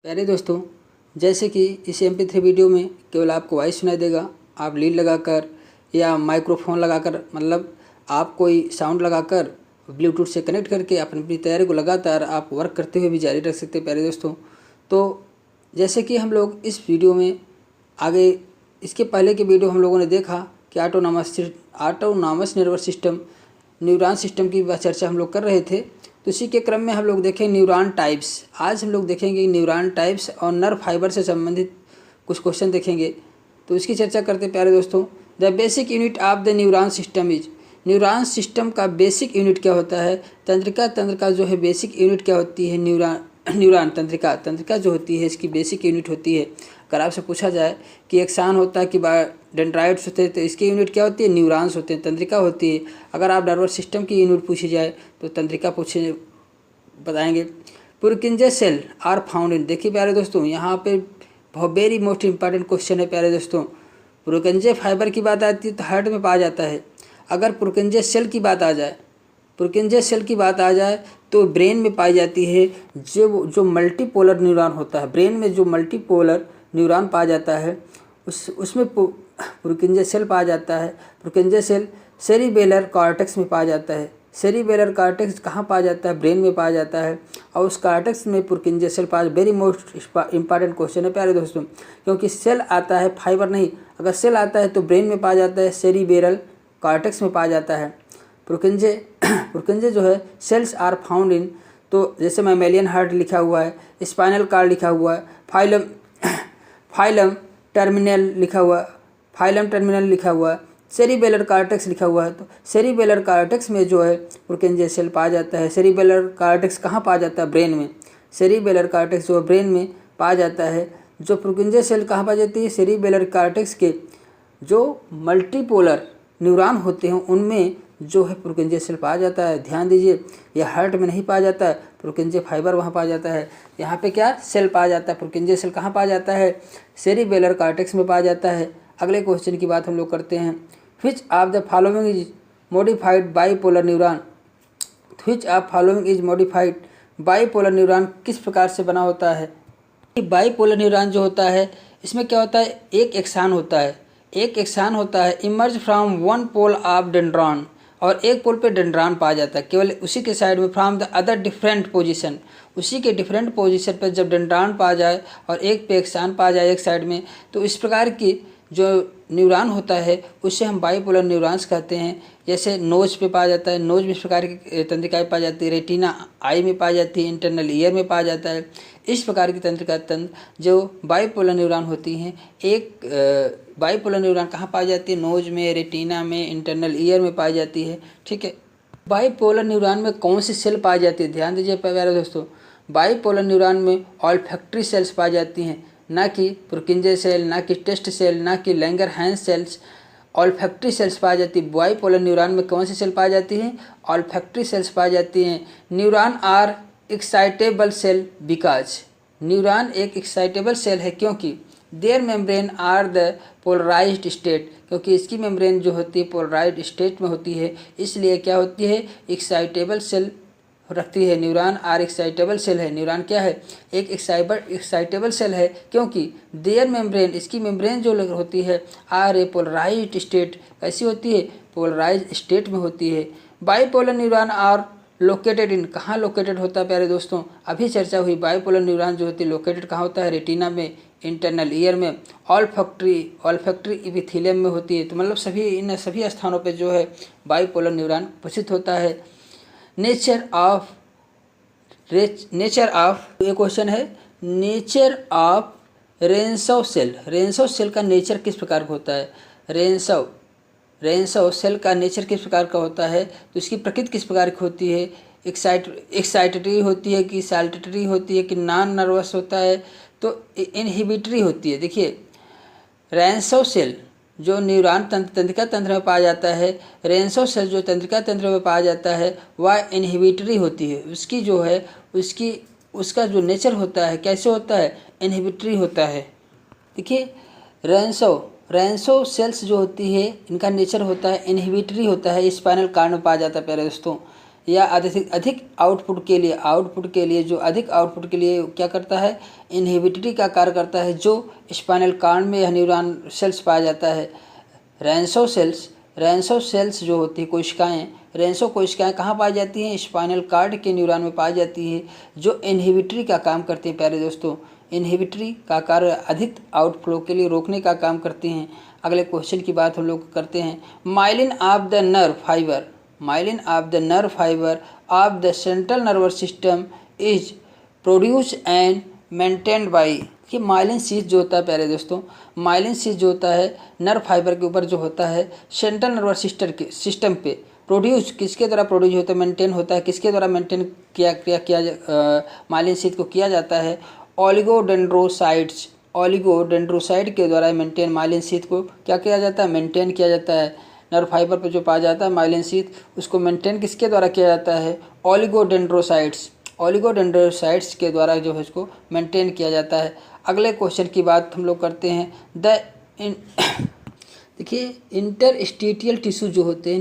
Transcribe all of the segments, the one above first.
प्यारे दोस्तों, जैसे कि इस MP3 वीडियो में केवल आपको वॉइस सुनाई देगा। आप लीड लगाकर या माइक्रोफोन लगाकर मतलब आप कोई साउंड लगाकर ब्लूटूथ से कनेक्ट करके अपनी तैयारी को लगातार आप वर्क करते हुए भी जारी रख सकते हैं। प्यारे दोस्तों, तो जैसे कि हम लोग इस वीडियो में आगे इसके पहले के वीडियो हम लोगों ने देखा कि autonomous nervous system neuron system की चर्चा हम लोग कर रहे थे। तो इसी के क्रम में हम लोग देखें न्यूरॉन टाइप्स। आज हम लोग देखेंगे न्यूरॉन टाइप्स और नर्व फाइबर से संबंधित कुछ क्वेश्चन देखेंगे, तो इसकी चर्चा करते प्यारे दोस्तों। The basic unit of the neuron system is, neuron system का बेसिक यूनिट क्या होता है? तंत्र का जो है बेसिक यूनिट क्या होती है? न्यूरॉन तंत्रिका जो होती है इसकी बेसिक यूनिट होती है। अगर आपसे पूछा जाए कि एक्सान होता है कि डेंड्राइट्स होते हैं, तो इसकी यूनिट क्या होती है? न्यूरॉन्स होते हैं, तंत्रिका होती है। अगर आप नर्वस सिस्टम की यूनिट पूछी जाए तो तंत्रिका बताएंगे। Purkinje cell are found in, देखिए प्यारे दोस्तों यहाँ पे वेरी मोस्ट इंपॉर्टेंट क्वेश्चन है प्यारे दोस्तों। पुरकिंजे फाइबर की बात आती है तो हार्ट में पाया जाता है। अगर पुरकिंजे सेल की बात आ जाए तो ब्रेन में पाई जाती है। जो मल्टीपोलर न्यूरॉन होता है, ब्रेन में जो मल्टीपोलर न्यूरॉन पाया जाता है उसमें पुरकिंजे सेल पाया जाता है। पुरकिंजे सेल सेरिबेलर कॉर्टेक्स में पाया जाता है। सेरिबेलर कॉर्टेक्स कहाँ पाया जाता है? ब्रेन में पाया जाता है, और उस कॉर्टेक्स में पुरकिंजे सेल पाया। वेरी मोस्ट इंपॉर्टेंट क्वेश्चन है प्यारे दोस्तों, क्योंकि सेल आता है फाइबर नहीं। अगर सेल आता है तो ब्रेन में पाया जाता है, सेरिबेरल कॉर्टेक्स में पाया जाता है। पुरकिंजे जो है सेल्स आर फाउंड इन, तो जैसे मैमेलियन हार्ट लिखा हुआ है, स्पाइनल कार्ड लिखा हुआ है, फाइलम टर्मिनल लिखा हुआ है, सेरिबेलर कॉर्टेक्स लिखा हुआ है। तो सेरिबेलर कॉर्टेक्स में जो है पुरकिंजे सेल पाया जाता है। सेरिबेलर कॉर्टेक्स कहाँ पाया जाता है? ब्रेन में। सेरिबेलर कॉर्टेक्स जो ब्रेन में पाया जाता है। जो पुरकिंजे सेल कहाँ पाई जाती है? सेरिबेलर कॉर्टेक्स के जो मल्टीपोलर न्यूरॉन होते हैं उनमें जो है पुरकिंजे सेल पाया जाता है। ध्यान दीजिए, यह हार्ट में नहीं पाया जाता है, पुरकिंजे फाइबर वहाँ पाया जाता है। यहाँ पे क्या सेल पाया जाता है? पुरकिंजे सेल कहाँ पाया जाता है? सेरिबेलर कॉर्टेक्स में पाया जाता है। अगले क्वेश्चन की बात हम लोग करते हैं। Which of the following is modified bipolar neuron? Which of following is modified bipolar neuron किस प्रकार से बना होता है? बाईपोलर न्यूरॉन जो होता है इसमें क्या होता है? एक एक्सान होता है emerge from one pole of dendron, और एक पोल पे डेंड्रॉन पाया जाता है केवल उसी के साइड में। From the other different position, उसी के डिफरेंट पोजीशन पर जब डेंड्रॉन पाया जाए और एक पे एक्सान पाया जाए एक साइड में, तो इस प्रकार की जो न्यूरॉन होता है उससे हम बाईपोलर न्यूरॉन्स कहते हैं। जैसे नोज पे पाया जाता है, नोज में इस प्रकार की तंत्रिकाएँ पाई जाती है। रेटिना आई में पाई जाती है, इंटरनल ईयर में पाया जाता है। इस प्रकार की तंत्र जो बाईपोलर न्यूरॉन होती हैं, एक बाईपोलर न्यूरॉन कहाँ पाई जाती है? नोज में, रेटिना में, इंटरनल ईयर में पाई जाती है। ठीक है, बाईपोलर न्यूरॉन में कौन सी सेल पाई जाती है? ध्यान दीजिए प्यारे दोस्तों, बाईपोलर न्यूरॉन में ऑल्फैक्टरी सेल्स पाई जाती हैं, ना कि पुरकिंजे सेल, ना कि टेस्ट सेल, ना कि लैंगरहैंस सेल्स। ऑल्फैक्टरी सेल्स पाई जाती है। बाईपोलर न्यूरॉन में कौन सी सेल पाई जाती हैं? ऑल्फैक्टरी सेल्स पाई जाती हैं। Neuron are excitable cell because, neuron एक एक्साइटेबल सेल है क्योंकि their membrane are the polarised state, क्योंकि इसकी मेम्ब्रेन जो होती है पोलराइज्ड स्टेट में होती है, इसलिए क्या होती है? एक्साइटेबल सेल रखती है। न्यूरॉन आर एक्साइटेबल सेल है। न्यूरॉन क्या है? एक एक्साइटेबल सेल है क्योंकि देयर मेम्ब्रेन, इसकी मेम्ब्रेन जो होती है आर ए पोलराइज्ड स्टेट, कैसी होती है? पोलराइज्ड स्टेट में होती है। Bipolar neuron are located in, कहाँ लोकेटेड होता है प्यारे दोस्तों? अभी चर्चा हुई, बाईपोलर न्यूरॉन जो होती है लोकेटेड कहाँ होता है? रेटिना में, इंटरनल ईयर में, ऑल्फैक्टरी इपिथेलियम में होती है। तो मतलब इन सभी स्थानों पे जो है बाईपोलर न्यूरॉन उपस्थित होता है। नेचर ऑफ ये क्वेश्चन है, नेचर ऑफ रेंसो सेल का नेचर किस प्रकार का होता है? रेंसो सेल का नेचर किस प्रकार का होता है? तो इसकी प्रकृति किस प्रकार की होती है? एक्साइटेटरी होती है कि साल्टेटरी होती है कि नॉन नर्वस होता है? तो इनहिबिटरी होती है। देखिए, रेंसो सेल जो न्यूरॉन तंत्रिका तंत्र में पाया जाता है, रेंसो सेल जो तंत्रिका तंत्र में पाया जाता है वह इनहिबिटरी होती है। उसकी जो है उसका जो नेचर होता है कैसे होता है? इनहिबिटरी होता है। देखिए, रेंसो सेल्स जो होती है इनका नेचर होता है इनहिबिटरी होता है। स्पाइनल कार्ड में पाया जाता है प्यारे दोस्तों। या अधिक आउटपुट के लिए जो अधिक आउटपुट के लिए क्या करता है, इनहिबिटरी का कार्य करता है, जो स्पाइनल कॉर्ड में यह न्यूरॉन सेल्स पाया जाता है। रैंसो सेल्स जो होती है कोशिकाएं, रैंसो कोशिकाएं कहाँ पाई जाती हैं, स्पाइनल कॉर्ड के न्यूरॉन में पाई जाती है, जो इनहिबिटरी का काम करती हैं। प्यारे दोस्तों, इनहिबिटरी का कार्य अधिक आउटफ्लो के लिए रोकने का काम करती हैं। अगले क्वेश्चन की बात हम लोग करते हैं। Myelin of the nerve fibre of the central nervous system is produce and maintained by. कि माइलिन शीथ जो होता है प्यारे दोस्तों, माइलिन शीथ जो होता है नर्व फाइबर के ऊपर जो होता है सेंट्रल नर्वस सिस्टम पे प्रोड्यूस किसके द्वारा प्रोड्यूस होता है, मेंटेन होता है, किसके द्वारा मेंटेन किया माइलिन शीथ को किया जाता है, ओलिगोडेंड्रोसाइट के द्वारा मेंटेन माइलिन शीथ को क्या किया जाता है, मेंटेन किया जाता है। नर्व फाइबर पे जो पाया जाता है माइलिन शीथ, उसको मेंटेन किसके द्वारा किया जाता है, ओलिगोडेंड्रोसाइट्स के द्वारा जो है उसको मेंटेन किया जाता है। अगले क्वेश्चन की बात हम लोग करते हैं। देखिए, इंटरस्टिशियल टिश्यू जो होते हैं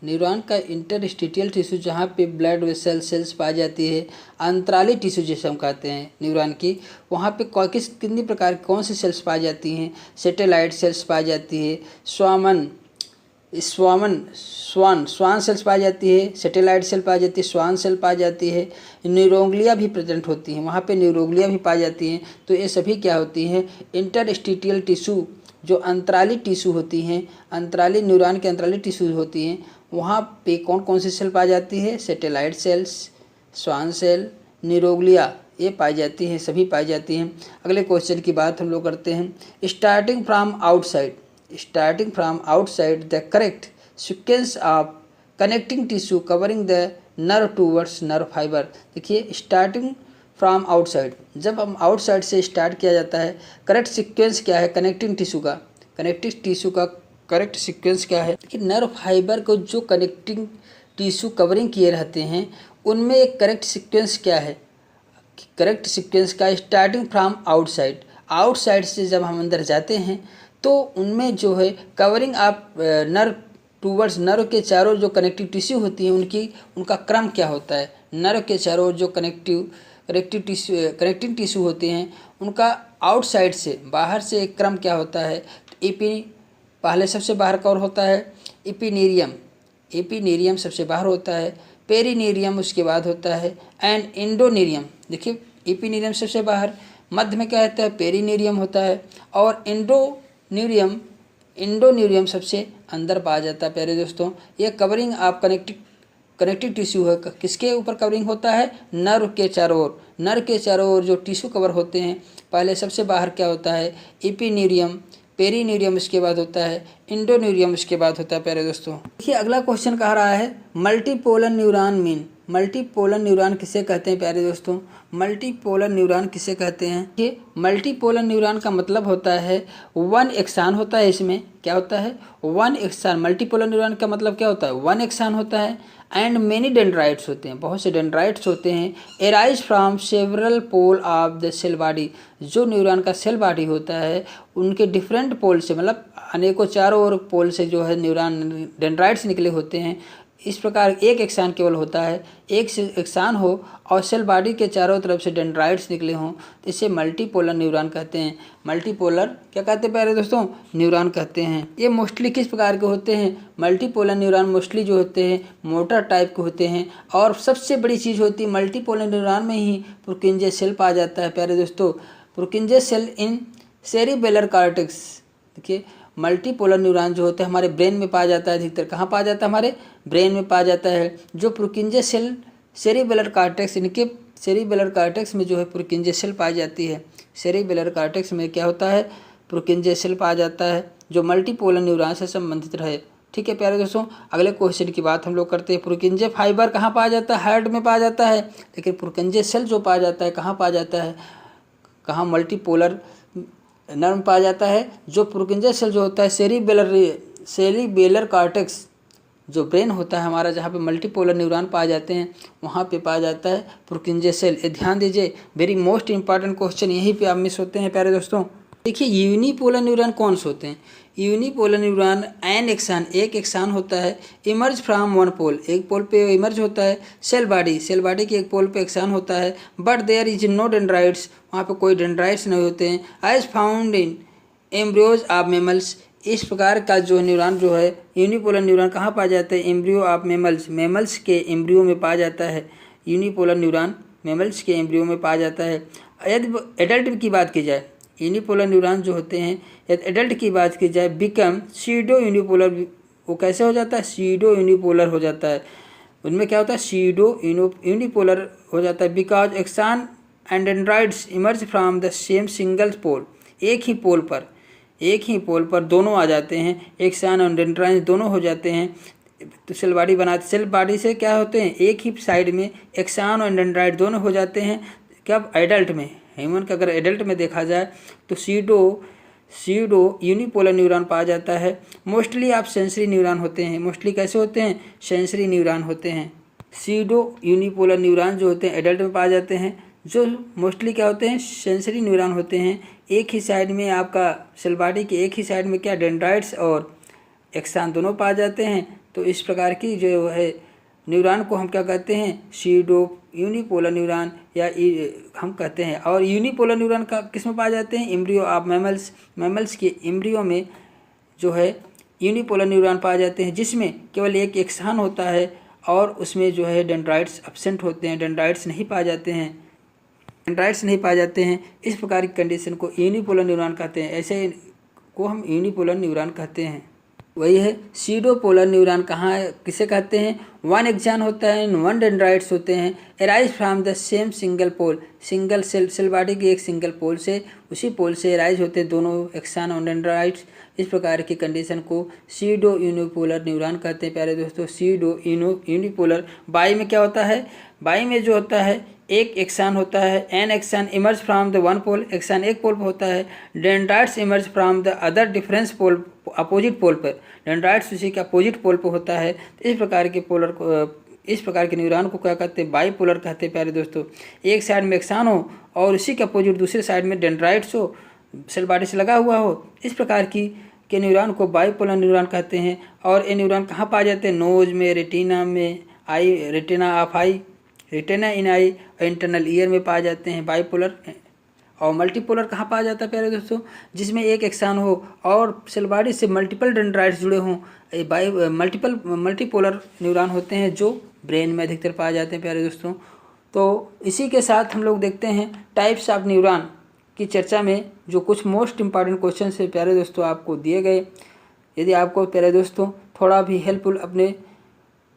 न्यूरॉन का इंटरस्टिशियल टिश्यू जहाँ पे ब्लड वेसल सेल्स पाई जाती है, अंतराली टिश्यू जैसे हम कहते हैं न्यूरॉन की, वहाँ पे कितनी प्रकार कौन सी सेल्स पाई जाती हैं, सेटेलाइट सेल्स पाई जाती है, स्वान सेल्स पाई जाती है, सेटेलाइट सेल पाई जाती है, स्वान सेल पाई जाती है, न्यूरोग्लिया भी प्रेजेंट होती हैं, वहाँ पे न्यूरोग्लिया भी पाई जाती हैं। तो ये सभी क्या होती हैं, इंटरस्टिशियल टिश्यू जो अंतराली टिश्यू होती हैं, न्यूरॉन के अंतराली टिश्यू होती हैं, वहाँ पे कौन कौन सी सेल पाई जाती है, satellite cells, Schwann cell, neuroglia, ये पाई जाती हैं, सभी पाई जाती हैं। अगले क्वेश्चन की बात हम लोग करते हैं। Starting from outside the correct sequence of connecting tissue covering the nerve towards nerve fibre. देखिए, स्टार्टिंग फ्रॉम आउटसाइड, जब हम आउटसाइड से स्टार्ट किया जाता है, करेक्ट सीक्वेंस क्या है कनेक्टिंग टिश्यू का करेक्ट सीक्वेंस क्या है कि नर्व फाइबर को जो कनेक्टिंग टिश्यू कवरिंग किए रहते हैं उनमें एक करेक्ट सीक्वेंस क्या है, करेक्ट सीक्वेंस का स्टार्टिंग फ्रॉम आउटसाइड से जब हम अंदर जाते हैं तो उनमें जो है कवरिंग आप नर्व टूवर्ड्स, नर्व के चारों जो कनेक्टिव टिश्यू होती हैं उनका क्रम क्या होता है, नर्व के चारों जो कनेक्टिंग टिश्यू होते हैं उनका आउटसाइड से बाहर से एक क्रम क्या होता है। तो पहले सबसे बाहर कवर होता है एपिनीरियम सबसे बाहर होता है, पेरिनीरियम उसके बाद होता है, एंड इंडोनीरियम। देखिए, एपिनीरियम सबसे बाहर, मध्य में क्या होता है, पेरिनीरियम होता है, और इंडोनीरियम सबसे अंदर पाया जाता है। प्यारे दोस्तों, ये कवरिंग आप कनेक्टिव टिश्यू है, किसके ऊपर कवरिंग होता है, नर्व के चारों ओर जो टिश्यू कवर होते हैं, पहले सबसे बाहर क्या होता है, एपिनीरियम, पेरिनीरियम उसके बाद होता है, इंडोनीरियम उसके बाद होता है। प्यारे दोस्तों, देखिए अगला क्वेश्चन कह रहा है मल्टीपोलर न्यूरॉन किसे कहते हैं। प्यारे दोस्तों, मल्टीपोलर न्यूरॉन किसे कहते हैं, कि मल्टीपोलर न्यूरॉन का मतलब होता है वन एक्सान होता है, इसमें क्या होता है, वन एक्सान। मल्टीपोलर न्यूरॉन का मतलब क्या होता है, वन एक्सान होता है, एंड मेनी डेंड्राइट्स होते हैं, बहुत से डेंड्राइट्स होते हैं, arise from several pole of the cell body. जो न्यूरॉन का सेल बॉडी होता है उनके डिफरेंट पोल से, मतलब अनेकों चारों ओर पोल से जो है न्यूरॉन डेंड्राइट्स निकले होते हैं। इस प्रकार एक एक्सान केवल होता है, एक एक्सान हो और सेल बॉडी के चारों तरफ से डेंड्राइट्स निकले हों, तो इसे मल्टीपोलर न्यूरॉन कहते हैं। मल्टीपोलर क्या कहते हैं प्यारे दोस्तों, न्यूरॉन कहते हैं। ये मोस्टली किस प्रकार के होते हैं, मल्टीपोलर न्यूरॉन मोस्टली जो होते हैं मोटर टाइप के होते हैं, और सबसे बड़ी चीज़ होती है मल्टीपोलर न्यूरॉन में ही पुर्किंजे सेल पाया जाता है। प्यारे दोस्तों, पुर्किंजे सेल इन सेरिबेलर कॉर्टेक्स। देखिए, मल्टीपोलर न्यूरॉन जो होते हैं हमारे ब्रेन में पाया जाता है, अधिकतर कहाँ पाया जाता है, हमारे ब्रेन में पाया जाता है। जो पुर्किंजे सेल सेरिबेलर कॉर्टेक्स, इनके सेरिबेलर कॉर्टेक्स में जो है पुर्किंजे सेल पाई जाती है। सेरिबेलर कॉर्टेक्स में क्या होता है, पुर्किंजे सेल पाया जाता है, जो मल्टीपोलर न्यूरॉन से संबंधित रहे। ठीक है प्यारे दोस्तों, अगले क्वेश्चन की बात हम लोग करते हैं। पुर्किंजे फाइबर कहाँ पाया जाता है, हार्ट में पाया जाता है, लेकिन पुर्किंजे सेल जो पाया जाता है कहाँ पाया जाता है, कहाँ, मल्टीपोलर नर्व पाया जाता है। जो पुर्किंजे सेल जो होता है सेरिबेलर कॉर्टेक्स, जो ब्रेन होता है हमारा, जहाँ पे मल्टीपोलर न्यूरॉन पाए जाते हैं वहाँ पे पाया जाता है पुर्किंजे सेल। ये ध्यान दीजिए, वेरी मोस्ट इंपॉर्टेंट क्वेश्चन यहीं पे आप मिस होते हैं प्यारे दोस्तों। देखिए, यूनिपोलर न्यूरॉन कौन से होते हैं, यूनिपोलर न्यूरॉन एन एक्सान, एक एक्सान होता है, इमर्ज फ्रॉम वन पोल, एक पोल पे इमर्ज होता है, सेल बॉडी की एक पोल पे एक्सान होता है, but there is no dendrites, वहाँ पे कोई डेंड्राइट्स नहीं होते हैं, as found in embryos of mammals. इस प्रकार का जो न्यूरॉन जो है यूनिपोलर न्यूरॉन कहाँ पाया जाता है, एम्ब्रियो ऑफ मेमल्स, मेमल्स के एम्ब्रियो में पाया जाता है। यूनिपोलर न्यूरॉन मेमल्स के एम्ब्रियो में पाया जाता है। यदि एडल्ट की बात की जाए, यूनिपोलर न्यूरॉन जो होते हैं यदि एडल्ट की बात की जाए, बिकम सीडो यूनिपोलर, वो कैसे हो जाता है, सीडो यूनिपोलर हो जाता है। उनमें क्या होता है, सीडो यूनिपोलर हो जाता है, because axon and dendrites emerge from the same single pole, एक ही पोल पर दोनों आ जाते हैं, एक्सान और डेंड्राइट्स दोनों हो जाते हैं, तो सेल बॉडी बनाते, सेल बॉडी से क्या होते हैं, एक ही साइड में एक्सान और डेंड्राइट दोनों हो जाते हैं। क्या एडल्ट में, ह्यूमन का अगर एडल्ट में देखा जाए तो सीडो यूनिपोलर न्यूरॉन पाया जाता है। मोस्टली आप सेंसरी न्यूरॉन होते हैं, मोस्टली कैसे होते हैं, सेंसरी न्यूरॉन होते हैं। सीडो यूनिपोलर न्यूरॉन जो होते हैं एडल्ट में पाए जाते हैं, जो मोस्टली क्या होते हैं, सेंसरी न्यूरॉन होते हैं। एक ही साइड में आपका सेल बॉडी के एक ही साइड में क्या डेंड्राइट्स और एक्सान दोनों पाए जाते हैं। तो इस प्रकार की जो है न्यूरॉन को हम क्या कहते हैं, सीडो यूनिपोलर न्यूरॉन या हम कहते हैं। और यूनिपोलर न्यूरॉन का किस में पाए जाते हैं, एम्ब्रियो ऑफ मेमल्स, मेमल्स के एम्ब्रियो में जो है यूनिपोलर न्यूरॉन पाए जाते हैं, जिसमें केवल एक एक्सान होता है और उसमें जो है डेंड्राइट्स एब्सेंट होते हैं, डेंड्राइट्स नहीं पाए जाते हैं। इस प्रकार की कंडीशन को यूनिपोलर न्यूरॉन कहते हैं, ऐसे को हम यूनिपोलर न्यूरॉन कहते हैं। वही है सीडोपोलर न्यूरॉन कहाँ किसे कहते हैं, वन एक्सान होता है, वन डेंड्राइट्स होते हैं, arise from the same single pole, single cell body की एक सिंगल पोल से, उसी पोल से एराइज होते हैं दोनों एक्सान और डेंड्राइट्स। इस प्रकार की कंडीशन को सीडो यूनिपोलर न्यूरॉन कहते हैं। प्यारे दोस्तों, सीडो यूनिपोलर बाई में क्या होता है, बाई में जो होता है एक एक्सान होता है, an axon emerge from the one pole, axon एक पोल पर होता है, dendrites emerge from the other difference pole, opposite pole पर, डेंड्राइट्स उसी के अपोजिट पोल पर होता है। तो इस प्रकार के न्यूरॉन को क्या कहते हैं, बाईपोलर कहते हैं। प्यारे दोस्तों, एक साइड में एक्सान हो और उसी के अपोजिट दूसरे साइड में डेंड्राइट्स हो, सेल बॉडी से लगा हुआ हो, इस प्रकार के न्यूरॉन को बाईपोलर न्यूरॉन कहते हैं। और ये न्यूरॉन कहाँ पाए जाते हैं, नोज में, रेटिना में, आई, रेटिना ऑफ आई, रेटिना इन आई और इंटरनल ईयर में पाए जाते हैं बाईपोलर। और मल्टीपोलर कहाँ पाया जाता है प्यारे दोस्तों, जिसमें एक एक्सान हो और सेल बॉडी से मल्टीपल डेंड्राइट्स जुड़े हों, मल्टीपोलर न्यूरॉन होते हैं जो ब्रेन में अधिकतर पाए जाते हैं। प्यारे दोस्तों, तो इसी के साथ हम लोग देखते हैं टाइप्स ऑफ न्यूरॉन की चर्चा में जो कुछ मोस्ट इम्पॉर्टेंट क्वेश्चन है प्यारे दोस्तों आपको दिए गए। यदि आपको प्यारे दोस्तों थोड़ा भी हेल्पफुल अपने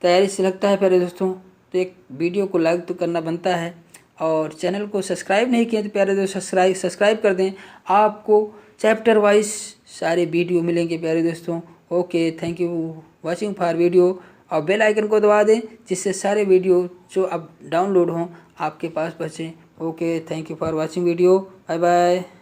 तैयारी से लगता है प्यारे दोस्तों, तो एक वीडियो को लाइक तो करना बनता है, और चैनल को सब्सक्राइब नहीं किए तो प्यारे दोस्तों सब्सक्राइब कर दें। आपको चैप्टर वाइज सारे वीडियो मिलेंगे प्यारे दोस्तों। Okay, thank you watching for video, और बेल आइकन को दबा दें जिससे सारे वीडियो जो अब डाउनलोड हों आपके पास पहुँचें। Okay, thank you for watching video, bye bye.